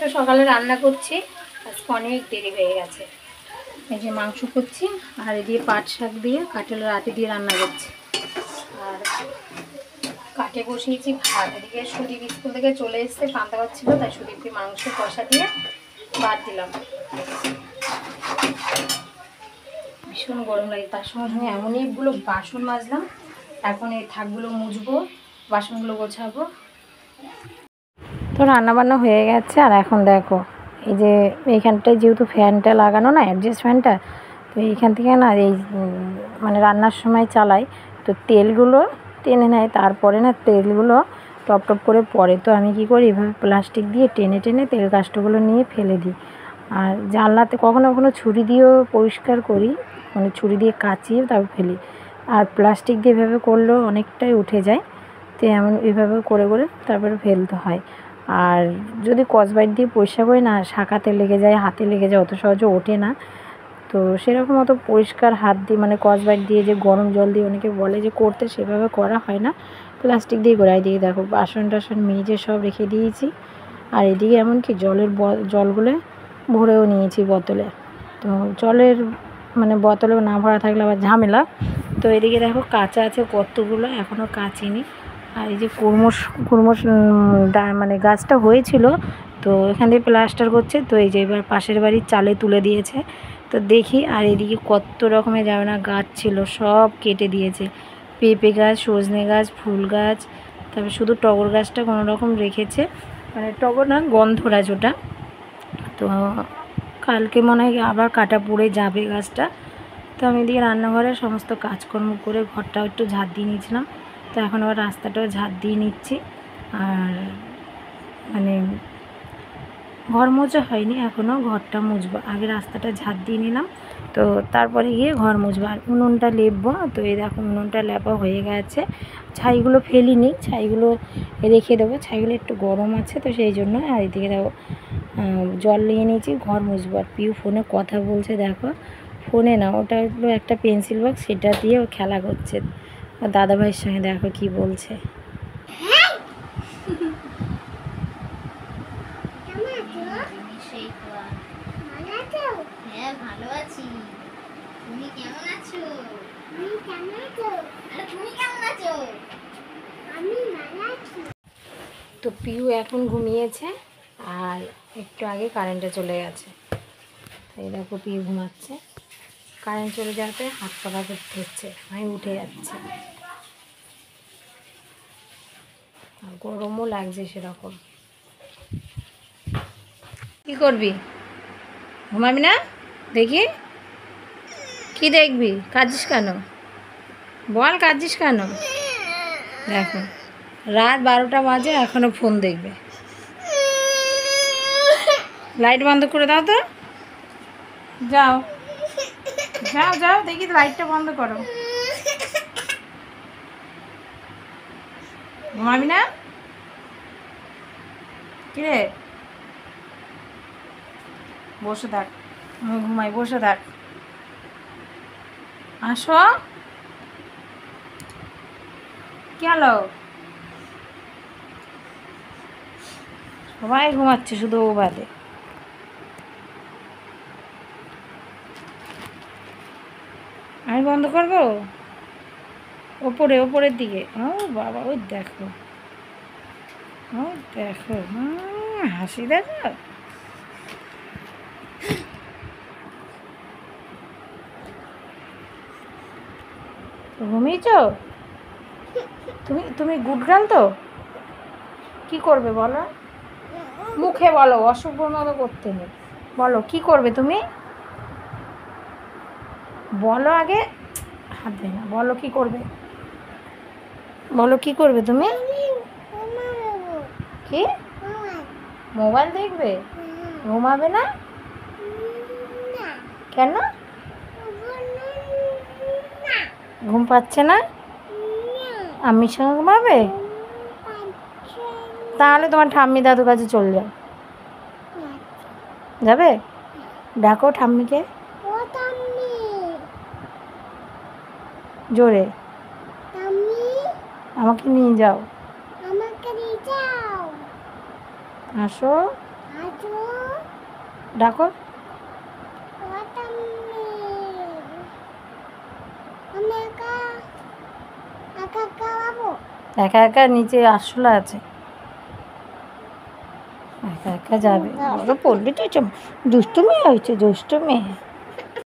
তো সকালে রান্না করছি, আজকে অনেক দেরি হয়ে গেছে। এই যে মাংস করছি আর এদিকে পাট শাক দিয়ে কাঁঠালের আটি দিয়ে রান্না করছি। আর কাঠে বসিয়েছি ভাত। এদিকে সুদীপ স্কুল থেকে চলে এসছে, পান্তা ভাত ছিল, তাই সুদীপকে মাংস কষা দিয়ে ভাত দিলাম। ভীষণ গরম লাগে, তার সঙ্গে এমনইগুলো বাসন মাজলাম। এখন এই থাকগুলো মুছবো, বাসনগুলো গোছাবো। তো রান্নাবান্না হয়ে গেছে। আর এখন দেখো এই যে এইখানটায় যেহেতু ফ্যানটা লাগানো না, অ্যাডজাস্ট ফ্যানটা, তো এইখান থেকে না এই মানে রান্নার সময় চালাই, তো তেলগুলো টেনে নেয়, তারপরে না তেলগুলো টপ টপ করে পড়ে। তো আমি কী করি, এভাবে প্লাস্টিক দিয়ে টেনে টেনে তেল কাস্টগুলো নিয়ে ফেলে দিই। আর জানলাতে কখনো কখনো ছুরি দিয়েও পরিষ্কার করি, মানে ছুরি দিয়ে কাচিয়ে তারপর ফেলি। আর প্লাস্টিক দিয়ে এভাবে করলেও অনেকটাই উঠে যায়, তো এমন এভাবে করে করে তারপরে ফেলতে হয়। আর যদি স্কচব্রাইট দিয়ে পরিষ্কার করি না, শাখাতে লেগে যায়, হাতে লেগে যায়, অত সহজে ওঠে না। তো সেরকম অত পরিষ্কার হাত দিয়ে মানে স্কচব্রাইট দিয়ে যে গরম জল দিয়ে অনেকে বলে যে করতে, সেভাবে করা হয় না, প্লাস্টিক দিয়ে গোড়ায় দিয়ে। দেখো বাসন টাসন মেজে সব রেখে দিয়েছি। আর এদিকে এমনকি জলগুলো ভরেও নিয়েছি বোতলে। তো জলের মানে বোতলেও না ভরা থাকলে আবার ঝামেলা। তো এদিকে দেখো কাঁচা আছে কতগুলো, এখনও কাচিনি। আর এই যে কুরমোশ মানে গাছটা হয়েছিল, তো এখান দিয়ে প্লাস্টার করছে। তো এই যে এবার পাশের বাড়ির চালে তুলে দিয়েছে, তো দেখি। আর এদিকে কত রকমের যাবে না গাছ ছিল, সব কেটে দিয়েছে। পেঁপে গাছ, সজনে গাছ, ফুল গাছ, তারপর শুধু টগর গাছটা কোনো রকম রেখেছে, মানে টগর না, গন্ধরাজ ওটা। তো কালকে মনে হয় আবার কাটা পড়ে যাবে গাছটা। তো আমি এদিকে রান্নাঘরে সমস্ত কাজকর্ম করে ঘরটাও একটু ঝাঁট দিয়ে নিয়েছিলাম, তো এখন আবার রাস্তাটাও ঝাঁট দিয়ে নিচ্ছি। আর মানে ঘর মোছা হয়নি এখনও, ঘরটা মুছবো আগে, রাস্তাটা ঝাঁট দিয়ে নিলাম, তো তারপরে গিয়ে ঘর মুছবো। আর উনুনটা লেপবো। তো এই দেখো উনুনটা লেপা হয়ে গেছে, ছাইগুলো ফেলিনি, ছাইগুলো রেখে দেবো, ছাইগুলো একটু গরম আছে তো সেই জন্য। আর এদিকে দেখো জল নিয়ে নিয়েছি, ঘর মুছবো। আর পিউ ফোনে কথা বলছে, দেখো ফোনে না, ওটা হলো একটা পেন্সিল বক্স, সেটা দিয়ে ও খেলা করছে। আর দাদাভাইয়ের সঙ্গে দেখো কি বলছে। ভালো আছি, তুমি কেমন আছো? তুমি কেমন আছো? আমি ভালো আছি। তো পিউ এখন ঘুমিয়েছে, আর একটু আগে কারেন্টে চলে গেছে। এই দেখো পিউ ঘুমাচ্ছে, কারেন্ট চলে যাওয়াতে হাত পাকা করতে হচ্ছে, আমি উঠে যাচ্ছে। আর গরমও লাগছে সেরকম। কি করবি, ঘুমাবি না? দেখি কি দেখবি, কাঁদছিস কেন বল, কাঁদছিস কেন? দেখো রাত 12টা বাজে, এখনও ফোন দেখবে। লাইট বন্ধ করে দাও তো, যাও যাও যাও, দেখি লাইটটা বন্ধ করো। ঘুমাবি না? কিরে বসে থাক, আমি ঘুমাই, বসে থাক। আসো, কি হলো? সবাই ঘুমাচ্ছে, শুধু ও বাদে। আমি বন্ধ করবো? ওপরের দিকে। ও বাবা, ওই দেখো, ও দেখো, হাসি দেখো। ঘুমিয়েছ তুমি? তুমি গুড গার্ল তো? কি করবে বলো, মুখে বলো, অশুভ মতো করতে নেই, বলো কি করবে তুমি, বলো আগে, হাত দেয় না, বলো কি করবে, বলো কি করবে তুমি? কি মোবাইল দেখবে? ঘুমাবে না কেন? ঘুম পাচ্ছে না? আম্মির সঙ্গে ঘুমাবে? তাহলে তোমার ঠাম্মি দাদুর কাছে চলে যাও। যাবে? ডাকো ঠাম্মিকে জোরে, আমাকে নিয়ে যাও, আসো। আজু ডাকো। আমি একা একা খাওয়াবো। একা একা নিচে আরশোলা আছে, একা একা যাবে। বড় পড়লি তো, দুষ্টু মেয়ে হয়েছে, দুষ্টু মেয়ে।